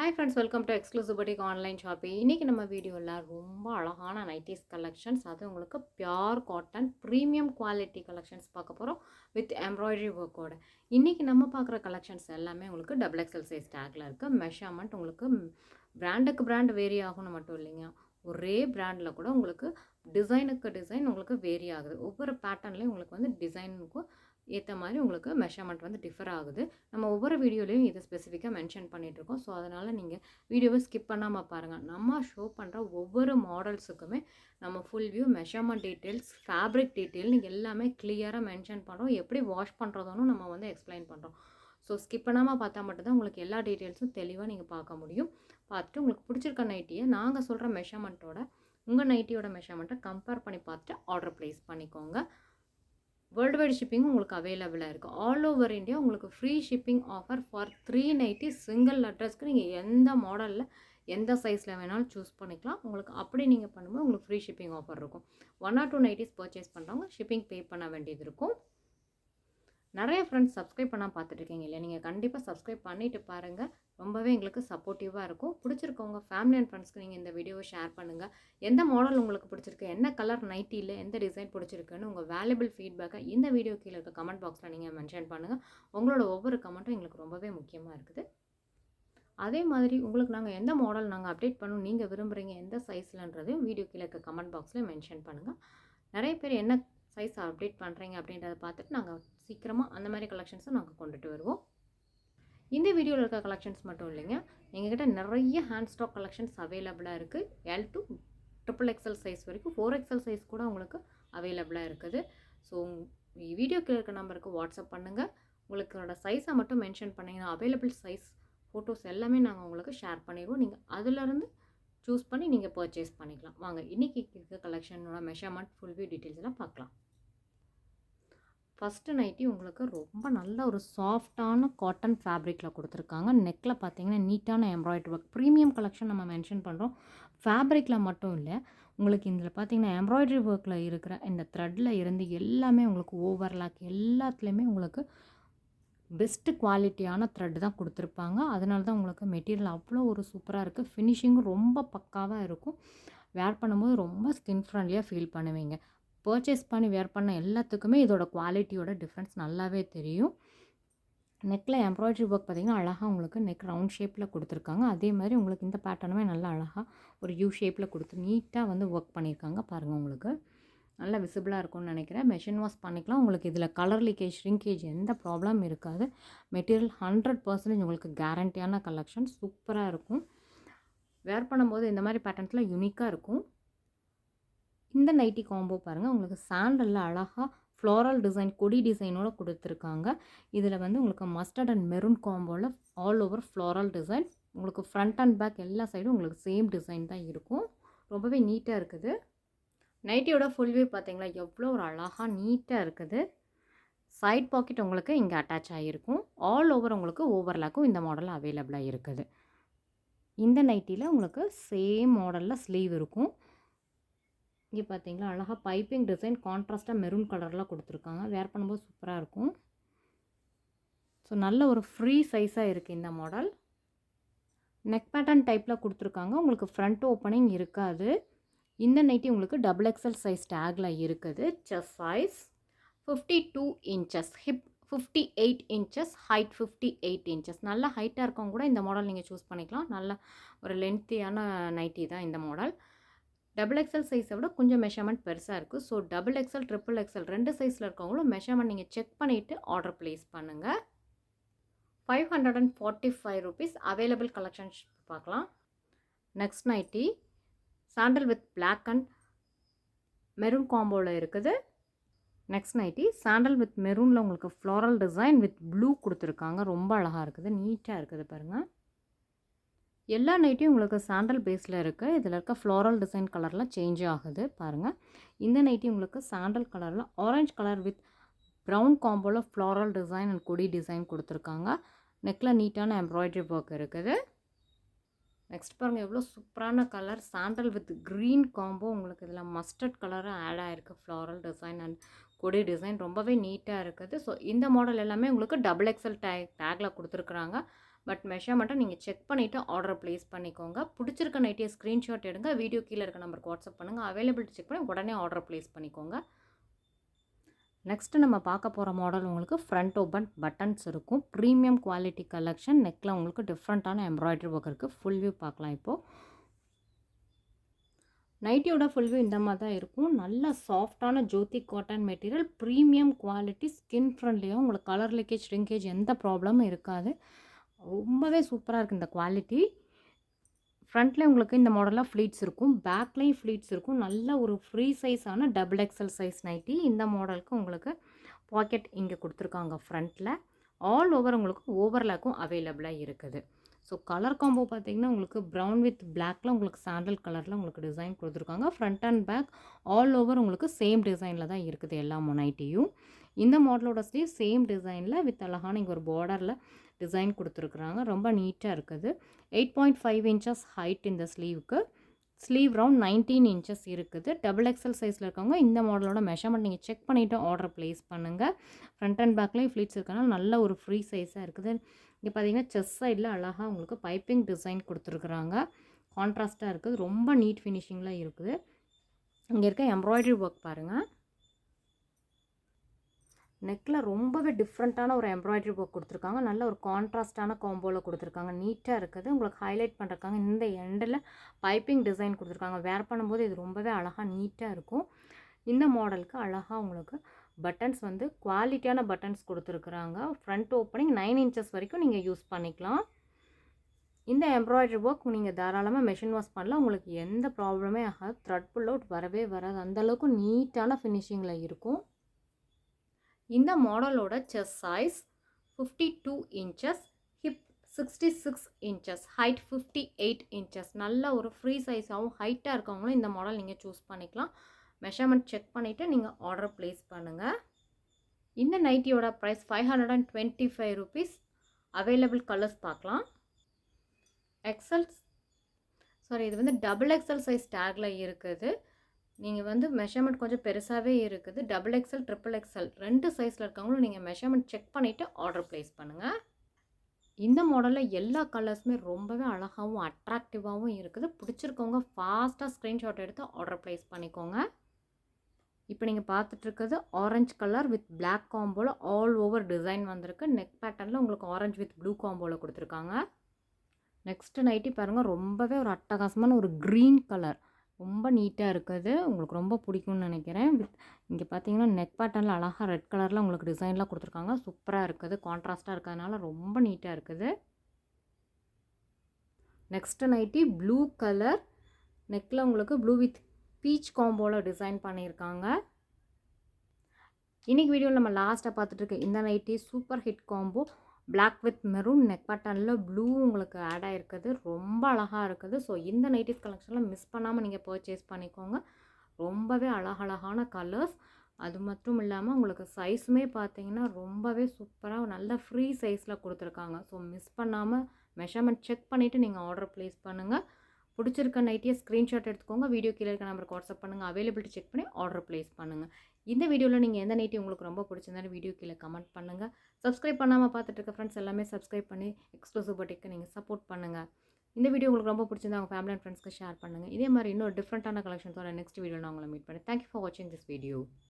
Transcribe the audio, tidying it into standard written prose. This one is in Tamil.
Hi friends, welcome to exclusive boutique online shopping. இன்றைக்கி நம்ம வீடியோவில் ரொம்ப அழகான நைட்டிஸ் கலெக்ஷன்ஸ், அது உங்களுக்கு pure cotton premium quality collections பார்க்க போகிறோம் வித் எம்ப்ராய்டரி ஒர்க்கோட. இன்றைக்கி நம்ம பார்க்குற கலெக்ஷன்ஸ் எல்லாமே உங்களுக்கு டபுள் எக்ஸல் சைஸ் டேக்கில் இருக்குது. மெஷர்மெண்ட் உங்களுக்கு பிராண்டுக்கு பிராண்ட் வேரி ஆகும்னு மட்டும் இல்லைங்க, ஒரே பிராண்டில் கூட உங்களுக்கு டிசைனுக்கு டிசைன் உங்களுக்கு வேரி ஆகுது. ஒவ்வொரு பேட்டர்ன்லேயும் உங்களுக்கு வந்து டிசைனுக்கும் ஏற்ற மாதிரி உங்களுக்கு மெஷர்மெண்ட் வந்து டிஃபர் ஆகுது. நம்ம ஒவ்வொரு வீடியோலையும் இதை ஸ்பெசிஃபிக்காக மென்ஷன் பண்ணிகிட்ருக்கோம். ஸோ அதனால் நீங்கள் வீடியோவை ஸ்கிப் பண்ணாமல் பாருங்கள். நம்ம ஷோ பண்ணுற ஒவ்வொரு மாடல்ஸுக்குமே நம்ம full view measurement details, fabric detail நீங்கள் எல்லாமே கிளியராக மென்ஷன் பண்ணுறோம். எப்படி வாஷ் பண்ணுறதுன்னு நம்ம வந்து எக்ஸ்பிளைன் பண்ணுறோம். ஸோ ஸ்கிப் பண்ணாமல் பார்த்தா மட்டும்தான் உங்களுக்கு எல்லா டீட்டெயில்ஸும் தெளிவாக நீங்கள் பார்க்க முடியும். பார்த்துட்டு உங்களுக்கு பிடிச்சிருக்க நைட்டியை நாங்கள் சொல்கிற மெஷர்மெண்ட்டோட உங்கள் நைட்டியோட மெஷர்மெண்ட்டை கம்பேர் பண்ணி பார்த்துட்டு ஆர்டர் ப்ளேஸ் பண்ணிக்கோங்க. வேர்ல்டு வைட் ஷிப்பிங்கும் உங்களுக்கு அவைலபிளாக இருக்குது. ஆல் ஓவர் இந்தியா உங்களுக்கு free shipping offer for 390 single அட்ரஸ்க்கு நீங்கள் எந்த மாடலில் எந்த சைஸில் வேணாலும் சூஸ் பண்ணிக்கலாம். உங்களுக்கு அப்படி நீங்கள் பண்ணும்போது உங்களுக்கு ஃப்ரீ ஷிப்பிங் ஆஃபர் இருக்கும். 1 or 2 நைட்டிஸ் பர்ச்சேஸ் பண்ணுறவங்க ஷிப்பிங் பே பண்ண வேண்டியது இருக்கும். நிறைய ஃப்ரெண்ட்ஸ் சப்ஸ்கிரைப் பண்ணால் பார்த்துட்ருக்கீங்க இல்லையா, நீங்கள் கண்டிப்பாக சப்ஸ்கிரைப் பண்ணிவிட்டு பாருங்கள். ரொம்பவே எங்களுக்கு சப்போர்ட்டிவாக இருக்கும். பிடிச்சிருக்கவங்க ஃபேமிலி அண்ட் ஃப்ரெண்ட்ஸ்க்கு நீங்கள் இந்த வீடியோவை ஷேர் பண்ணுங்கள். எந்த மாடல் உங்களுக்கு பிடிச்சிருக்கு, என்ன கலர் நைட்டியில் எந்த டிசைன் பிடிச்சிருக்குன்னு உங்கள் வேல்யூபிள் ஃபீட்பேக்கை இந்த வீடியோ கீழே இருக்க கமெண்ட் பாக்ஸில் நீங்கள் மென்ஷன் பண்ணுங்கள். உங்களோட ஒவ்வொரு கமெண்ட்டும் எங்களுக்கு ரொம்பவே முக்கியமாக இருக்குது. அதே மாதிரி உங்களுக்கு நாங்கள் எந்த மாடல் நாங்கள் அப்டேட் பண்ணணும் நீங்கள் விரும்புகிறீங்க, எந்த சைஸ்லன்றதையும் வீடியோ கீழே இருக்க கமெண்ட் பாக்ஸில் மென்ஷன் பண்ணுங்கள். நிறைய பேர் என்ன சைஸ் அப்டேட் பண்ணுறீங்க அப்படின்றத பார்த்துட்டு நாங்கள் சீக்கிரமாக அந்த மாதிரி கலெக்ஷன்ஸும் நாங்கள் கொண்டுட்டு வருவோம். இந்த வீடியோவில் இருக்க கலெக்ஷன்ஸ் மட்டும் இல்லைங்க, எங்ககிட்ட நிறைய ஹேண்ட் ஸ்டாக் கலெக்ஷன்ஸ் அவைலபிளாக இருக்குது. L to XXL சைஸ் வரைக்கும் 4XL சைஸ் கூட உங்களுக்கு அவைலபிளாக இருக்குது. ஸோ வீடியோக்கு இருக்க நம்பருக்கு வாட்ஸ்அப் பண்ணுங்கள். உங்களுக்கோட சைஸை மட்டும் மென்ஷன் பண்ணிங்கன்னா அவைலபிள் சைஸ் ஃபோட்டோஸ் எல்லாமே நாங்கள் உங்களுக்கு ஷேர் பண்ணிடுவோம். நீங்கள் அதிலேருந்து சூஸ் பண்ணி நீங்கள் பர்ச்சேஸ் பண்ணிக்கலாம். வாங்க இன்றைக்கி இருக்க கலெக்ஷனோட மெஷர்மெண்ட் ஃபுல் வியூ டீட்டெயில்ஸ் எல்லாம் பார்க்கலாம். ஃபஸ்ட்டு நைட்டி உங்களுக்கு ரொம்ப நல்ல ஒரு சாஃப்டான காட்டன் ஃபேப்ரிக்கில் கொடுத்துருக்காங்க. நெக்கில் பார்த்தீங்கன்னா நீட்டான எம்ப்ராய்டரி ஒர்க், ப்ரீமியம் கலெக்ஷன் நம்ம மென்ஷன் பண்ணுறோம். ஃபேப்ரிக்கில் மட்டும் இல்லை, உங்களுக்கு இதில் பார்த்தீங்கன்னா எம்ப்ராய்டரி ஒர்க்கில் இருக்கிற இந்த த்ரெட்டில் இருந்து எல்லாமே உங்களுக்கு ஓவர்லாக் எல்லாத்துலேயுமே உங்களுக்கு பெஸ்ட்டு குவாலிட்டியான த்ரெட் தான் கொடுத்துருப்பாங்க. அதனால தான் உங்களுக்கு மெட்டீரியல் அவ்வளோ ஒரு சூப்பராக இருக்குது. ஃபினிஷிங்கும் ரொம்ப பக்காவாக இருக்கும். வேர் பண்ணும்போது ரொம்ப ஸ்கின் ஃப்ரெண்ட்லியாக ஃபீல் பண்ணுவீங்க. பர்ச்சேஸ் பண்ணி வேர் பண்ண எல்லாத்துக்குமே இதோட குவாலிட்டியோட டிஃப்ரென்ஸ் நல்லாவே தெரியும். நெக்கில் எம்ப்ராய்டரி ஒர்க் பார்த்திங்கன்னா அழகாக உங்களுக்கு நெக் ரவுண்ட் ஷேப்பில் கொடுத்துருக்காங்க. அதே மாதிரி உங்களுக்கு இந்த பேட்டர்னுமே நல்லா அழகாக ஒரு யூ ஷேப்பில் கொடுத்து நீட்டாக வந்து ஒர்க் பண்ணியிருக்காங்க. பாருங்கள், உங்களுக்கு நல்லா விசிபிளாக இருக்கும்னு நினைக்கிறேன். மெஷின் வாஷ் பண்ணிக்கலாம். உங்களுக்கு இதில் கலர் லீக்கேஜ், ஷ்ரிங்கேஜ் எந்த ப்ராப்ளம் இருக்காது. மெட்டீரியல் 100% உங்களுக்கு கேரண்டியான கலெக்ஷன், சூப்பராக இருக்கும். வேர் பண்ணும்போது இந்த மாதிரி பேட்டர்ன்ஸில் யூனிக்காக இருக்கும். இந்த நைட்டி காம்போ பாருங்கள், உங்களுக்கு சாண்டலில் அழகாக ஃப்ளோரல் டிசைன், கொடி டிசைனோடு கொடுத்துருக்காங்க. இதில் வந்து உங்களுக்கு மஸ்டர்ட் அண்ட் மெரூன் காம்போவில் ஆல் ஓவர் ஃப்ளோரல் டிசைன். உங்களுக்கு ஃப்ரண்ட் அண்ட் பேக் எல்லா சைடும் உங்களுக்கு சேம் டிசைன் தான் இருக்கும். ரொம்பவே நீட்டாக இருக்குது. நைட்டியோட ஃபுல் வியூ பார்த்தீங்களா, எவ்வளோ ஒரு அழகாக நீட்டாக இருக்குது. சைட் பாக்கெட் உங்களுக்கு இங்கே அட்டாச் ஆகியிருக்கும். ஆல் ஓவர் உங்களுக்கு ஓவர்லாக்கும் இந்த மாடலில் அவைலபிளாக இருக்குது. இந்த நைட்டியில் உங்களுக்கு சேம் மாடலில் ஸ்லீவ் இருக்கும். இங்கே பார்த்தீங்களா, அழகாக பைப்பிங் டிசைன், கான்ட்ராஸ்ட்டாக மெரூன் கலரில் கொடுத்துருக்காங்க. வேர் பண்ணும்போது சூப்பராக இருக்கும். ஸோ நல்ல ஒரு ஃப்ரீ சைஸாக இருக்குது இந்த மாடல். நெக் பேட்டர்ன் டைப்பில் கொடுத்துருக்காங்க. உங்களுக்கு ஃப்ரண்ட் ஓப்பனிங் இருக்காது. இந்த நைட்டி உங்களுக்கு XXL சைஸ் டேக்கில் இருக்குது. Chest size 52 inches, hip 58 inches, height 58 inches. நல்ல ஹைட்டாக இருக்கவங்க கூட இந்த மாடல் நீங்கள் சூஸ் பண்ணிக்கலாம். நல்ல ஒரு லென்த்தியான நைட்டி தான் இந்த மாடல். XXL சைஸை விட கொஞ்சம் மெஷர்மெண்ட் பெருசாக இருக்குது. ஸோ XXL, XXL ரெண்டு சைஸில் இருக்கவங்களும் மெஷர்மெண்ட் நீங்கள் செக் பண்ணிவிட்டு ஆர்டர் ப்ளேஸ் பண்ணுங்கள். 545 rupees அவைலபிள் கலெக்ஷன்ஸ் பார்க்கலாம். Next nighty sandal with black and maroon காம்போவில் இருக்குது. நெக்ஸ்ட் நைட்டி சாண்டல் வித் மெரூனில் உங்களுக்கு ஃப்ளோரல் டிசைன் வித் ப்ளூ கொடுத்துருக்காங்க. ரொம்ப அழகாக இருக்குது, நீட்டாக இருக்குது பாருங்கள். எல்லா நைட்டியும் உங்களுக்கு சாண்டல் பேஸில் இருக்குது. இதில் இருக்க ஃப்ளோரல் டிசைன் கலரில் சேஞ்ச் ஆகுது பாருங்கள். இந்த நைட்டி உங்களுக்கு சாண்டல் கலரில் ஆரஞ்சு கலர் வித் ப்ரௌன் காம்போவில் ஃப்ளோரல் டிசைன் அண்ட் கொடி டிசைன் கொடுத்துருக்காங்க. நெக்கில் நீட்டான எம்ப்ராய்டரி ஒர்க் இருக்குது. நெக்ஸ்ட் பாருங்கள், எவ்வளோ சூப்பரான colour, sandal with green combo. உங்களுக்கு இதில் மஸ்டர்ட் கலராக ஆட் ஆகிருக்கு. ஃப்ளோரல் டிசைன் அண்ட் கொடி டிசைன் ரொம்பவே நீட்டாக இருக்குது. ஸோ இந்த மாடல் எல்லாமே உங்களுக்கு XXL டேக்கில் கொடுத்துருக்குறாங்க. பட் மெஷர்மெண்ட்டை நீங்கள் செக் பண்ணிவிட்டு ஆர்டர் ப்ளேஸ் பண்ணிக்கோங்க. பிடிச்சிருக்க நைட்டியை ஸ்க்ரீன்ஷாட் எடுங்க, வீடியோ கீழே இருக்க நம்பருக்கு வாட்ஸ்அப் பண்ணுங்கள். அவைலபிலிட்டி செக் பண்ணி உடனே ஆர்டர் ப்ளேஸ் பண்ணிக்கோங்க. நெக்ஸ்ட்டு நம்ம பார்க்க போகிற மாடல் உங்களுக்கு ஃப்ரண்ட் ஓப்பன் பட்டன்ஸ் இருக்கும். Premium quality collection. நெக்கில் உங்களுக்கு டிஃப்ரெண்ட்டான எம்ப்ராய்டரி ஒர்க் இருக்குது. ஃபுல் வியூ பார்க்கலாம் இப்போது. நைட்டியோட ஃபுல் வியூ இந்த மாதிரி தான் இருக்கும். நல்ல சாஃப்டான Jothi cotton material, premium quality, skin ஃப்ரெண்ட்லியாக உங்களுக்கு கலர் லீக்கேஜ் ஷ்ரிங்கேஜ் எந்த ப்ராப்ளமும் இருக்காது. ரொம்பவே சூப்பராக இருக்குது இந்த குவாலிட்டி. ஃப்ரண்ட்லேயே உங்களுக்கு இந்த மாடலில் ஃப்ளீட்ஸ் இருக்கும், பேக்லேயும் ஃப்ளீட்ஸ் இருக்கும். நல்ல ஒரு ஃப்ரீ சைஸான டபுள் எக்ஸல் சைஸ் நைட்டி. இந்த மாடலுக்கு உங்களுக்கு பாக்கெட் இங்கே கொடுத்துருக்காங்க ஃப்ரண்ட்டில். ஆல் ஓவர் உங்களுக்கு ஓவர்லாக்கும் அவைலபிளாக இருக்குது. ஸோ கலர் காம்போ பார்த்திங்கன்னா உங்களுக்கு ப்ரௌன் வித் பிளாக்ல உங்களுக்கு சாண்டல் கலரில் உங்களுக்கு டிசைன் கொடுத்துருக்காங்க. Front and back all over உங்களுக்கு சேம் டிசைனில் தான் இருக்குது எல்லா நைட்டியும். இந்த மாடலோட ஸ்லீவ் சேம் டிசைனில் வித் அழகான இங்கே ஒரு பார்டரில் டிசைன் கொடுத்துருக்குறாங்க. ரொம்ப நீட்டாக இருக்குது. 8.5 இன்ச்சஸ் ஹைட் இந்த ஸ்லீவுக்கு. ஸ்லீவ் ரவுண்ட் 19 இன்ச்சஸ் இருக்குது. டபுள் எக்ஸல் சைஸில் இருக்கவங்க இந்த மாடலோட மெஷர்மெண்ட் நீங்கள் செக் பண்ணிவிட்டு ஆர்டர் ப்ளேஸ் பண்ணுங்கள். ஃப்ரண்ட் அண்ட் பேக்லேயும் ஃப்ளீட்ஸ் இருக்கனால நல்ல ஒரு ஃப்ரீ சைஸாக இருக்குது. இங்கே பார்த்தீங்கன்னா செஸ்ட் சைடில் அழகாக உங்களுக்கு பைப்பிங் டிசைன் கொடுத்துருக்குறாங்க. கான்ட்ராஸ்ட்டாக இருக்குது. ரொம்ப நீட் ஃபினிஷிங்கில் இருக்குது. இங்கே இருக்க எம்ப்ராய்டரி ஒர்க் பாருங்கள். நெக்கில் ரொம்பவே டிஃப்ரெண்ட்டான ஒரு எம்ப்ராய்டரி ஒர்க் கொடுத்துருக்காங்க. நல்ல ஒரு கான்ட்ராஸ்டான காம்போவில் கொடுத்துருக்காங்க. நீட்டாக இருக்குது. உங்களுக்கு ஹைலைட் பண்ணுறக்காங்க இந்த எண்டில் பைப்பிங் டிசைன் கொடுத்துருக்காங்க. வேர் பண்ணும்போது இது ரொம்பவே அழகாக நீட்டாக இருக்கும். இந்த மாடலுக்கு அழகாக உங்களுக்கு பட்டன்ஸ் வந்து குவாலிட்டியான பட்டன்ஸ் கொடுத்துருக்குறாங்க. ஃப்ரண்ட் ஓப்பனிங் 9 இன்ச்சஸ் வரைக்கும் நீங்கள் யூஸ் பண்ணிக்கலாம். இந்த எம்ப்ராய்டரி ஒர்க் நீங்கள் தாராளமாக மெஷின் வாஷ் பண்ணலாம். உங்களுக்கு எந்த ப்ராப்ளமே ஆகாது. த்ரெட் புல் அவுட் வரவே வராது. அந்தளவுக்கு நீட்டான ஃபினிஷிங்கில் இருக்கும். இந்த மாடலோட chest size 52 inches, hip 66 inches, height 58 inches. நல்ல ஒரு ஃப்ரீ சைஸாகவும் ஹைட்டாக இருக்கவங்களும் இந்த மாடல் நீங்கள் சூஸ் பண்ணிக்கலாம். மெஷர்மெண்ட் செக் பண்ணிவிட்டு நீங்கள் ஆர்டர் ப்ளேஸ் பண்ணுங்கள். இந்த நைட்டியோட ப்ரைஸ் 525 ருபீஸ். அவைலபிள் கலர்ஸ் பார்க்கலாம். இது வந்து டபுள் எக்ஸல் சைஸ் டேக்கில் இருக்குது. நீங்கள் வந்து மெஷர்மெண்ட் கொஞ்சம் பெருசாகவே இருக்குது. டபுள் எக்ஸல், ட்ரிபிள் எக்ஸல் 2 சைஸில் இருக்கவங்களும் நீங்கள் மெஷர்மெண்ட் செக் பண்ணிவிட்டு ஆர்டர் ப்ளேஸ் பண்ணுங்கள். இந்த மாடலில் எல்லா கலர்ஸுமே ரொம்பவே அழகாகவும் அட்ராக்டிவாகவும் இருக்குது. பிடிச்சிருக்கவங்க ஃபாஸ்ட்டாக ஸ்க்ரீன்ஷாட் எடுத்து ஆர்டர் ப்ளேஸ் பண்ணிக்கோங்க. இப்போ நீங்கள் பார்த்துட்ருக்குது ஆரஞ்சு கலர் வித் பிளாக் காம்போவில் ஆல் ஓவர் டிசைன் வந்திருக்கு. நெக் பேட்டர்னில் உங்களுக்கு ஆரஞ்சு வித் ப்ளூ காம்போவில் கொடுத்துருக்காங்க. நெக்ஸ்ட்டு நைட்டி பாருங்கள். ரொம்பவே ஒரு அட்டகாசமான ஒரு க்ரீன் கலர். ரொம்ப நீட்டாக இருக்குது. உங்களுக்கு ரொம்ப பிடிக்கும்னு நினைக்கிறேன். இங்கே பார்த்தீங்கன்னா நெக் பேட்டர்னில் அழகாக ரெட் கலரில் உங்களுக்கு டிசைன்லாம் கொடுத்துருக்காங்க. சூப்பராக இருக்குது. கான்ட்ராஸ்ட்டாக இருக்கிறதுனால ரொம்ப நீட்டாக இருக்குது. Next nighty blue colour. நெக்கில் உங்களுக்கு ப்ளூ வித் பீச் காம்போவில் டிசைன் பண்ணியிருக்காங்க. இன்றைக்கி வீடியோவில் நம்ம லாஸ்ட்டாக பார்த்துட்ருக்க இந்த nighty super hit combo. Black with maroon neck பேட்டர்னில் ப்ளூ உங்களுக்கு ஆட் ஆகிருக்குது. ரொம்ப அழகாக இருக்குது. ஸோ இந்த நைட்டிஸ் கலெக்ஷனில் மிஸ் பண்ணாமல் நீங்கள் பர்ச்சேஸ் பண்ணிக்கோங்க. ரொம்பவே அழகழகான கலர்ஸ். அது மட்டும் இல்லாமல் உங்களுக்கு சைஸுமே பார்த்தீங்கன்னா ரொம்பவே சூப்பராக நல்ல ஃப்ரீ சைஸில் கொடுத்துருக்காங்க. ஸோ மிஸ் பண்ணாமல் மெஷர்மெண்ட் செக் பண்ணிவிட்டு நீங்கள் ஆர்டர் ப்ளேஸ் பண்ணுங்கள். பிடிச்சிருக்க நைட்டியை ஸ்க்ரீன்ஷாட் எடுத்துக்கோங்க. வீடியோ கீழே இருக்க நம்பருக்கு வாட்ஸ்அப் பண்ணுங்கள். அவைலபிலிட்டி செக் பண்ணி ஆர்டர் ப்ளேஸ் பண்ணுங்கள். இந்த வீடியோவில் நீங்கள் எந்த நைட்டி உங்களுக்கு ரொம்ப பிடிச்சிருந்தாலும் வீடியோ கீழே கமெண்ட் பண்ணுங்கள். சப்ஸ்கிரைப் பண்ணாமல் பார்த்துட்டு இருக்க ஃப்ரெண்ட்ஸ் எல்லாமே சப்ஸ்கிரைப் பண்ணி எக்ஸ்க்ளூசிவ் பட்டிக்கு நீங்கள் சப்போர்ட் பண்ணுங்கள். இந்த வீடியோ உங்களுக்கு ரொம்ப பிடிச்சிருந்தா உங்கள் ஃபேமிலி அண்ட் ஃப்ரெண்ட்ஸ்க்கு ஷேர் பண்ணுங்கள். இதே மாதிரி இன்னொரு டிஃப்ரெண்ட்டான கலெக்ஷன்ஸோட நெக்ஸ்ட் வீடியோ நான் உங்களை மீட் பண்ணேன். தேங்க்யூ ஃபார் வாட்சிங் திஸ் வீடியோ.